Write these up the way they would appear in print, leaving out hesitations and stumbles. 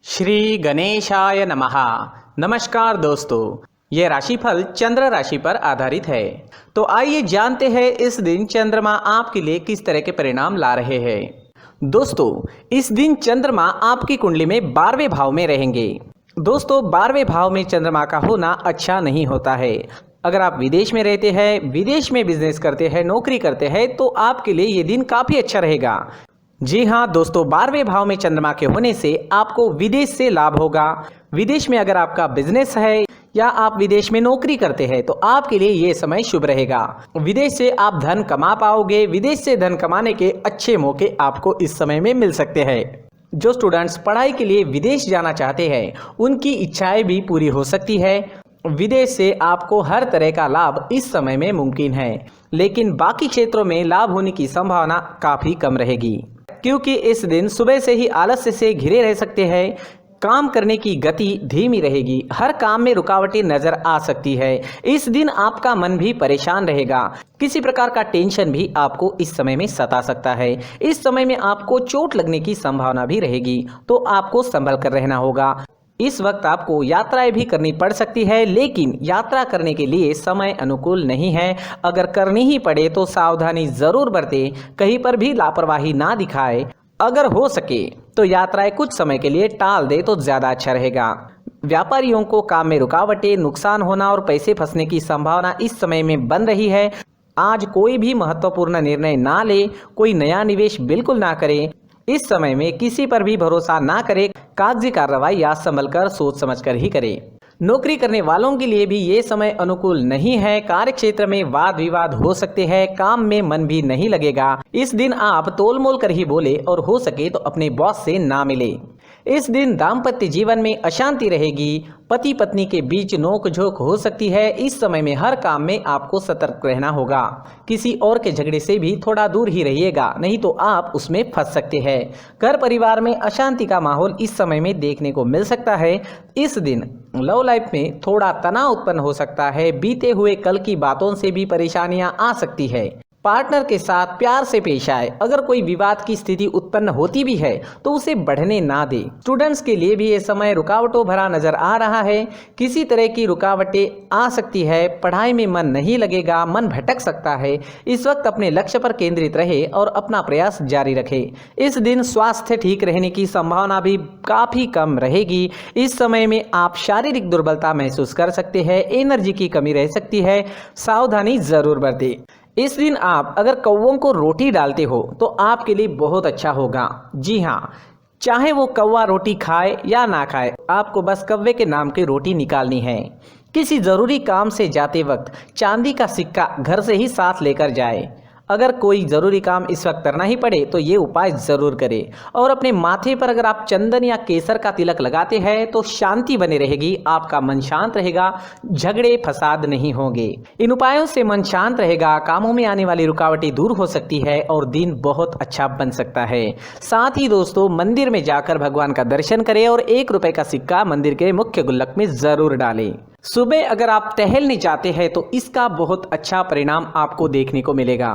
श्री गणेशाय नमः। नमस्कार दोस्तों, ये राशिफल चंद्र राशि पर आधारित है। तो आइए जानते हैं इस दिन चंद्रमा आपके लिए किस तरह के परिणाम ला रहे हैं। दोस्तों, इस दिन चंद्रमा आपकी कुंडली में 12वें भाव में रहेंगे। दोस्तों, 12वें भाव में चंद्रमा का होना अच्छा नहीं होता है। अगर आप विदेश में रहते हैं, विदेश में बिजनेस करते हैं, नौकरी करते हैं, तो आपके लिए ये दिन काफ़ी अच्छा रहेगा। जी हाँ दोस्तों, 12वें भाव में चंद्रमा के होने से आपको विदेश से लाभ होगा। विदेश में अगर आपका बिजनेस है या आप विदेश में नौकरी करते हैं तो आपके लिए ये समय शुभ रहेगा। विदेश से आप धन कमा पाओगे। विदेश से धन कमाने के अच्छे मौके आपको इस समय में मिल सकते हैं। जो स्टूडेंट्स पढ़ाई के लिए विदेश जाना चाहते हैं, उनकी इच्छाएं भी पूरी हो सकती है। विदेश से आपको हर तरह का लाभ इस समय में मुमकिन है, लेकिन बाकी क्षेत्रों में लाभ होने की संभावना काफ़ी कम रहेगी, क्योंकि इस दिन सुबह से ही आलस्य से घिरे रह सकते हैं। काम करने की गति धीमी रहेगी। हर काम में रुकावटें नजर आ सकती है। इस दिन आपका मन भी परेशान रहेगा। किसी प्रकार का टेंशन भी आपको इस समय में सता सकता है। इस समय में आपको चोट लगने की संभावना भी रहेगी, तो आपको संभल कर रहना होगा। इस वक्त आपको यात्राएं भी करनी पड़ सकती है, लेकिन यात्रा करने के लिए समय अनुकूल नहीं है। अगर करनी ही पड़े तो सावधानी जरूर बरतें, कहीं पर भी लापरवाही ना दिखाए। अगर हो सके तो यात्राएं कुछ समय के लिए टाल दे तो ज्यादा अच्छा रहेगा। व्यापारियों को काम में रुकावटें, नुकसान होना और पैसे फंसने की संभावना इस समय में बन रही है। आज कोई भी महत्वपूर्ण निर्णय ना ले, कोई नया निवेश बिल्कुल ना करें। इस समय में किसी पर भी भरोसा ना करें। कागजी कार्रवाई या संभल कर सोच समझ कर ही करें। नौकरी करने वालों के लिए भी ये समय अनुकूल नहीं है। कार्य क्षेत्र में वाद विवाद हो सकते हैं। काम में मन भी नहीं लगेगा। इस दिन आप तोल मोल कर ही बोले और हो सके तो अपने बॉस से ना मिले। इस दिन दाम्पत्य जीवन में अशांति रहेगी। पति पत्नी के बीच नोक झोंक हो सकती है। इस समय में हर काम में आपको सतर्क रहना होगा। किसी और के झगड़े से भी थोड़ा दूर ही रहिएगा, नहीं तो आप उसमें फंस सकते हैं। घर परिवार में अशांति का माहौल इस समय में देखने को मिल सकता है। इस दिन लव लाइफ में थोड़ा तनाव उत्पन्न हो सकता है। बीते हुए कल की बातों से भी परेशानियां आ सकती है। पार्टनर के साथ प्यार से पेश आए। अगर कोई विवाद की स्थिति उत्पन्न होती भी है तो उसे बढ़ने ना दे। स्टूडेंट्स के लिए भी ये समय रुकावटों भरा नजर आ रहा है। किसी तरह की रुकावटें आ सकती है। पढ़ाई में मन नहीं लगेगा, मन भटक सकता है। इस वक्त अपने लक्ष्य पर केंद्रित रहे और अपना प्रयास जारी रखे। इस दिन स्वास्थ्य ठीक रहने की संभावना भी काफी कम रहेगी। इस समय में आप शारीरिक दुर्बलता महसूस कर सकते हैं। एनर्जी की कमी रह सकती है। सावधानी जरूर बरतें। इस दिन आप अगर कौवों को रोटी डालते हो तो आपके लिए बहुत अच्छा होगा। जी हाँ, चाहे वो कौवा रोटी खाए या ना खाए, आपको बस कौवे के नाम की रोटी निकालनी है। किसी ज़रूरी काम से जाते वक्त चांदी का सिक्का घर से ही साथ लेकर जाए। अगर कोई ज़रूरी काम इस वक्त करना ही पड़े तो ये उपाय ज़रूर करें। और अपने माथे पर अगर आप चंदन या केसर का तिलक लगाते हैं तो शांति बनी रहेगी। आपका मन शांत रहेगा, झगड़े फसाद नहीं होंगे। इन उपायों से मन शांत रहेगा, कामों में आने वाली रुकावटें दूर हो सकती है और दिन बहुत अच्छा बन सकता है। साथ ही दोस्तों, मंदिर में जाकर भगवान का दर्शन करें और 1 रुपए का सिक्का मंदिर के मुख्य गुल्लक में ज़रूर डालें। सुबह अगर आप टहलने जाते हैं तो इसका बहुत अच्छा परिणाम आपको देखने को मिलेगा।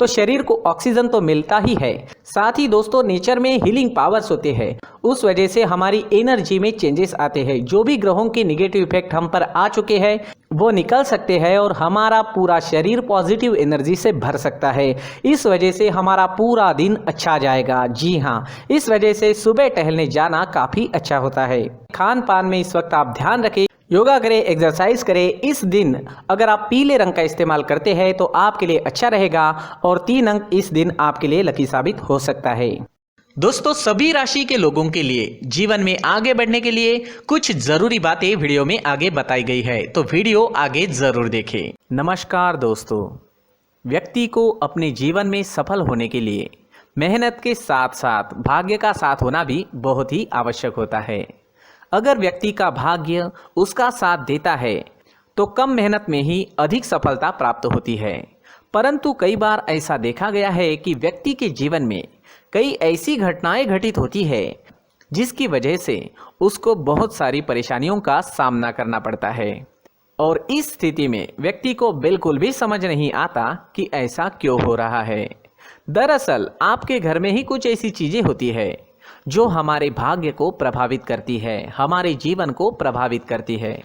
तो शरीर को ऑक्सीजन तो मिलता ही है, साथ ही दोस्तों नेचर में हीलिंग पावर्स होते हैं। उस वजह से हमारी एनर्जी में चेंजेस आते हैं। जो भी ग्रहों के निगेटिव इफेक्ट हम पर आ चुके हैं वो निकल सकते हैं और हमारा पूरा शरीर पॉजिटिव एनर्जी से भर सकता है। इस वजह से हमारा पूरा दिन अच्छा जाएगा। जी हाँ, इस वजह से सुबह टहलने जाना काफ़ी अच्छा होता है। खान पान में इस वक्त आप ध्यान रखें, योगा करें, एक्सरसाइज करें। इस दिन अगर आप पीले रंग का इस्तेमाल करते हैं तो आपके लिए अच्छा रहेगा और 3 अंक इस दिन आपके लिए लकी साबित हो सकता है। दोस्तों, सभी राशि के लोगों के लिए जीवन में आगे बढ़ने के लिए कुछ जरूरी बातें वीडियो में आगे बताई गई है, तो वीडियो आगे जरूर देखें। नमस्कार दोस्तों, व्यक्ति को अपने जीवन में सफल होने के लिए मेहनत के साथ साथ भाग्य का साथ होना भी बहुत ही आवश्यक होता है। अगर व्यक्ति का भाग्य उसका साथ देता है तो कम मेहनत में ही अधिक सफलता प्राप्त होती है। परंतु कई बार ऐसा देखा गया है कि व्यक्ति के जीवन में कई ऐसी घटनाएं घटित होती है जिसकी वजह से उसको बहुत सारी परेशानियों का सामना करना पड़ता है। और इस स्थिति में व्यक्ति को बिल्कुल भी समझ नहीं आता कि ऐसा क्यों हो रहा है। दरअसल आपके घर में ही कुछ ऐसी चीजें होती है जो हमारे भाग्य को प्रभावित करती है, हमारे जीवन को प्रभावित करती है।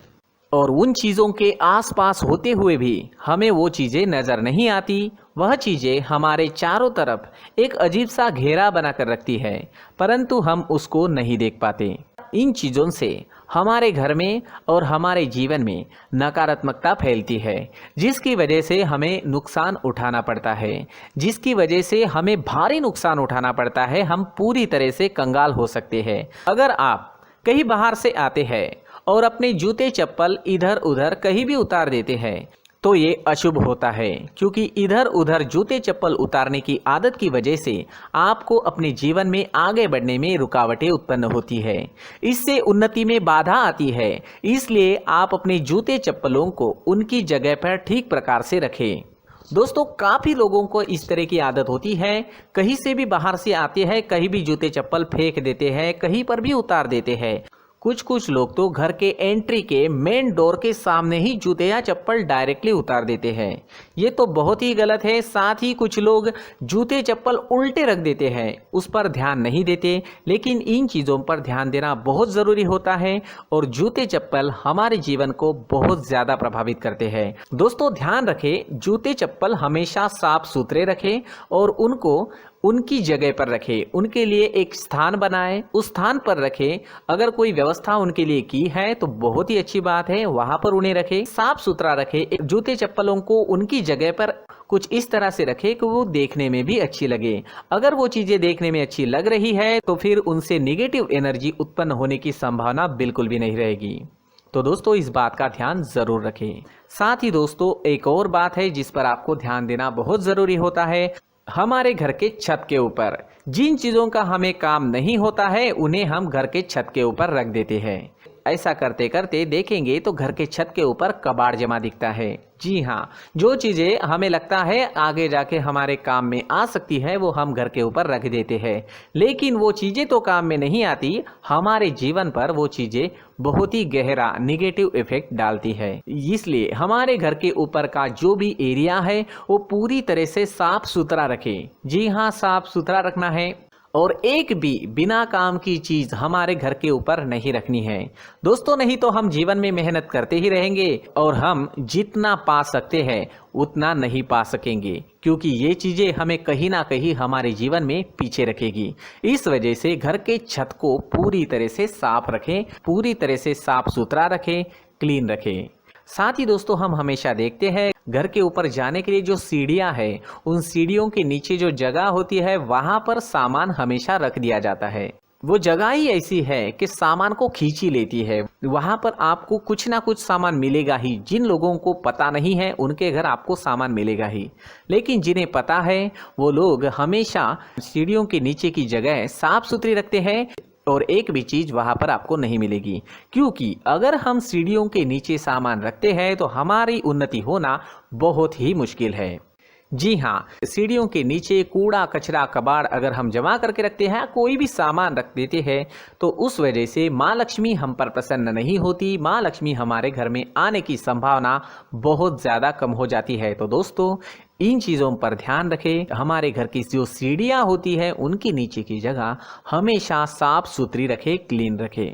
और उन चीज़ों के आसपास होते हुए भी हमें वो चीज़ें नज़र नहीं आती। वह चीज़ें हमारे चारों तरफ एक अजीब सा घेरा बनाकर रखती है, परंतु हम उसको नहीं देख पाते। इन चीज़ों से हमारे घर में और हमारे जीवन में नकारात्मकता फैलती है, जिसकी वजह से हमें नुकसान उठाना पड़ता है, जिसकी वजह से हमें भारी नुकसान उठाना पड़ता है। हम पूरी तरह से कंगाल हो सकते हैं। अगर आप कहीं बाहर से आते हैं और अपने जूते चप्पल इधर उधर कहीं भी उतार देते हैं तो ये अशुभ होता है, क्योंकि इधर उधर जूते चप्पल उतारने की आदत की वजह से आपको अपने जीवन में आगे बढ़ने में रुकावटें उत्पन्न होती है। इससे उन्नति में बाधा आती है। इसलिए आप अपने जूते चप्पलों को उनकी जगह पर ठीक प्रकार से रखें। दोस्तों, काफ़ी लोगों को इस तरह की आदत होती है, कहीं से भी बाहर से आते हैं, कहीं भी जूते चप्पल फेंक देते हैं, कहीं पर भी उतार देते हैं। कुछ लोग तो घर के एंट्री के मेन डोर के सामने ही जूते या चप्पल डायरेक्टली उतार देते हैं। ये तो बहुत ही गलत है। साथ ही कुछ लोग जूते चप्पल उल्टे रख देते हैं, उस पर ध्यान नहीं देते। लेकिन इन चीज़ों पर ध्यान देना बहुत ज़रूरी होता है और जूते चप्पल हमारे जीवन को बहुत ज़्यादा प्रभावित करते हैं। दोस्तों, ध्यान रखें, जूते चप्पल हमेशा साफ सुथरे रखें और उनको उनकी जगह पर रखें। उनके लिए एक स्थान बनाएं, उस स्थान पर रखें। अगर कोई व्यवस्था उनके लिए की है तो बहुत ही अच्छी बात है, वहां पर उन्हें रखें, साफ सुथरा रखें। जूते चप्पलों को उनकी जगह पर कुछ इस तरह से रखें कि वो देखने में भी अच्छी लगे। अगर वो चीज़ें देखने में अच्छी लग रही है तो फिर उनसे निगेटिव एनर्जी उत्पन्न होने की संभावना बिल्कुल भी नहीं रहेगी। तो दोस्तों, इस बात का ध्यान ज़रूर रखें। साथ ही दोस्तों, एक और बात है जिस पर आपको ध्यान देना बहुत ज़रूरी होता है। हमारे घर के छत के ऊपर जिन चीज़ों का हमें काम नहीं होता है उन्हें हम घर के छत के ऊपर रख देते हैं। ऐसा करते करते देखेंगे तो घर के छत के ऊपर कबाड़ जमा दिखता है। जी हाँ, जो चीज़ें हमें लगता है आगे जाके हमारे काम में आ सकती है वो हम घर के ऊपर रख देते हैं, लेकिन वो चीज़ें तो काम में नहीं आती। हमारे जीवन पर वो चीज़ें बहुत ही गहरा निगेटिव इफेक्ट डालती है। इसलिए हमारे घर के ऊपर का जो भी एरिया है वो पूरी तरह से साफ सुथरा रखें। जी हाँ, साफ सुथरा रखना है और एक भी बिना काम की चीज हमारे घर के ऊपर नहीं रखनी है। दोस्तों, नहीं तो हम जीवन में मेहनत करते ही रहेंगे और हम जितना पा सकते हैं उतना नहीं पा सकेंगे, क्योंकि ये चीजें हमें कहीं ना कहीं हमारे जीवन में पीछे रखेगी। इस वजह से घर के छत को पूरी तरह से साफ रखें, पूरी तरह से साफ सुथरा रखें, क्लीन रखें। साथ ही दोस्तों, हम हमेशा देखते हैं घर के ऊपर जाने के लिए जो सीढ़ियां हैं, उन सीढ़ियों के नीचे जो जगह होती है वहां पर सामान हमेशा रख दिया जाता है। वो जगह ही ऐसी है कि सामान को खींच ही लेती है। वहां पर आपको कुछ ना कुछ सामान मिलेगा ही। जिन लोगों को पता नहीं है उनके घर आपको सामान मिलेगा ही, लेकिन जिन्हें पता है वो लोग हमेशा सीढ़ियों के नीचे की जगह साफ सुथरी रखते हैं और एक भी चीज वहां पर आपको नहीं मिलेगी। क्योंकि अगर हम सीढ़ियों के नीचे सामान रखते हैं तो हमारी उन्नति होना बहुत ही मुश्किल है। जी हाँ, सीढ़ियों के नीचे कूड़ा कचरा कबाड़ अगर हम जमा करके रखते हैं, कोई भी सामान रख देते हैं, तो उस वजह से माँ लक्ष्मी हम पर प्रसन्न नहीं होती। माँ लक्ष्मी हमारे घर में आने की संभावना बहुत ज़्यादा कम हो जाती है। तो दोस्तों, इन चीज़ों पर ध्यान रखें। हमारे घर की जो सीढ़ियाँ होती है उनकी नीचे की जगह हमेशा साफ सुथरी रखें, क्लीन रखें।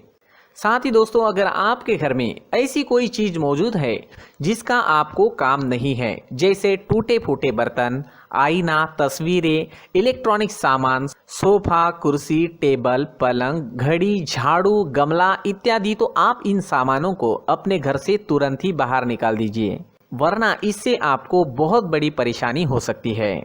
साथ ही दोस्तों, अगर आपके घर में ऐसी कोई चीज़ मौजूद है जिसका आपको काम नहीं है, जैसे टूटे फूटे बर्तन, आईना, तस्वीरें, इलेक्ट्रॉनिक सामान, सोफा, कुर्सी, टेबल, पलंग, घड़ी, झाड़ू, गमला इत्यादि, तो आप इन सामानों को अपने घर से तुरंत ही बाहर निकाल दीजिए, वरना इससे आपको बहुत बड़ी परेशानी हो सकती है।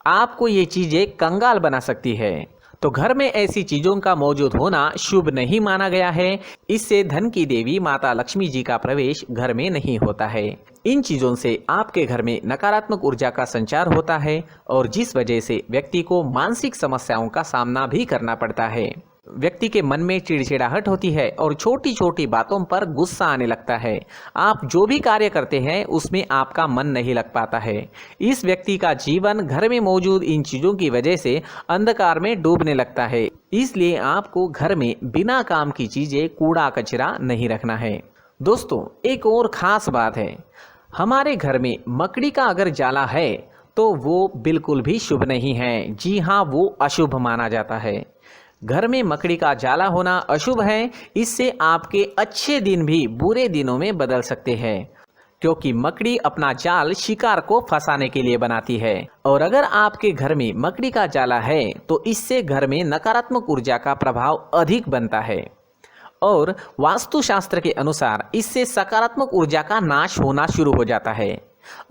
आपको ये चीज़ें कंगाल बना सकती है। तो घर में ऐसी चीजों का मौजूद होना शुभ नहीं माना गया है। इससे धन की देवी माता लक्ष्मी जी का प्रवेश घर में नहीं होता है। इन चीजों से आपके घर में नकारात्मक ऊर्जा का संचार होता है और जिस वजह से व्यक्ति को मानसिक समस्याओं का सामना भी करना पड़ता है। व्यक्ति के मन में चिड़चिड़ाहट होती है और छोटी छोटी बातों पर गुस्सा आने लगता है। आप जो भी कार्य करते हैं उसमें आपका मन नहीं लग पाता है। इस व्यक्ति का जीवन घर में मौजूद इन चीज़ों की वजह से अंधकार में डूबने लगता है। इसलिए आपको घर में बिना काम की चीज़ें, कूड़ा कचरा नहीं रखना है। दोस्तों, एक और ख़ास बात है, हमारे घर में मकड़ी का अगर जाला है तो वो बिल्कुल भी शुभ नहीं है। जी हाँ, वो अशुभ माना जाता है। घर में मकड़ी का जाला होना अशुभ है। इससे आपके अच्छे दिन भी बुरे दिनों में बदल सकते हैं, क्योंकि मकड़ी अपना जाल शिकार को फंसाने के लिए बनाती है। और अगर आपके घर में मकड़ी का जाला है तो इससे घर में नकारात्मक ऊर्जा का प्रभाव अधिक बनता है और वास्तुशास्त्र के अनुसार इससे सकारात्मक ऊर्जा का नाश होना शुरू हो जाता है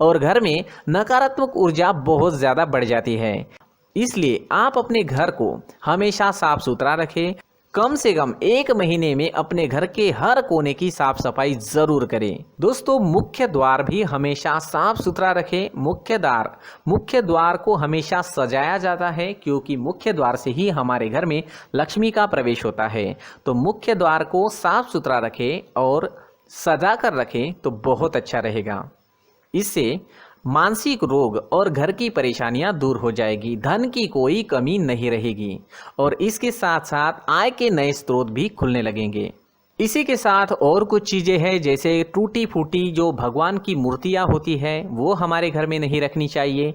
और घर में नकारात्मक ऊर्जा बहुत ज़्यादा बढ़ जाती है। इसलिए आप अपने घर को हमेशा साफ सुथरा रखें। कम से कम 1 महीने में अपने घर के हर कोने की साफ सफाई जरूर करें। दोस्तों, मुख्य द्वार भी हमेशा साफ सुथरा रखें। मुख्य द्वार को हमेशा सजाया जाता है, क्योंकि मुख्य द्वार से ही हमारे घर में लक्ष्मी का प्रवेश होता है। तो मुख्य द्वार को साफ सुथरा रखें और सजा कर रखें तो बहुत अच्छा रहेगा। इससे मानसिक रोग और घर की परेशानियां दूर हो जाएगी, धन की कोई कमी नहीं रहेगी और इसके साथ साथ आय के नए स्रोत भी खुलने लगेंगे। इसी के साथ और कुछ चीज़ें हैं, जैसे टूटी फूटी जो भगवान की मूर्तियां होती है वो हमारे घर में नहीं रखनी चाहिए।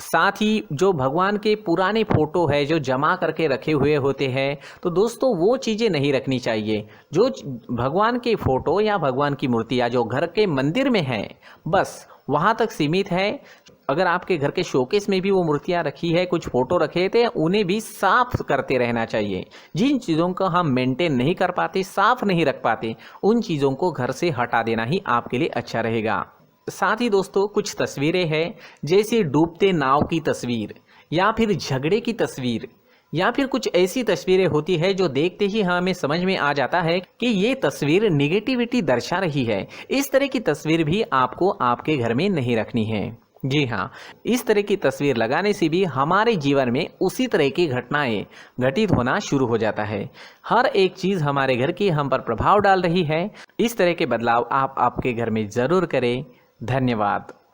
साथ ही जो भगवान के पुराने फोटो है जो जमा करके रखे हुए होते हैं, तो दोस्तों वो चीज़ें नहीं रखनी चाहिए। जो भगवान के फोटो या भगवान की मूर्तियाँ जो घर के मंदिर में हैं, बस वहाँ तक सीमित है। अगर आपके घर के शोकेस में भी वो मूर्तियाँ रखी है, कुछ फोटो रखे थे, उन्हें भी साफ करते रहना चाहिए। जिन चीज़ों को हम मेंटेन नहीं कर पाते, साफ नहीं रख पाते, उन चीज़ों को घर से हटा देना ही आपके लिए अच्छा रहेगा। साथ ही दोस्तों, कुछ तस्वीरें हैं, जैसे डूबते नाव की तस्वीर या फिर झगड़े की तस्वीर या फिर कुछ ऐसी तस्वीरें होती है जो देखते ही हमें समझ में आ जाता है कि ये तस्वीर निगेटिविटी दर्शा रही है। इस तरह की तस्वीर भी आपको आपके घर में नहीं रखनी है। जी हाँ, इस तरह की तस्वीर लगाने से भी हमारे जीवन में उसी तरह की घटनाएं घटित होना शुरू हो जाता है। हर एक चीज़ हमारे घर की हम पर प्रभाव डाल रही है। इस तरह के बदलाव आप आपके घर में ज़रूर करें। धन्यवाद।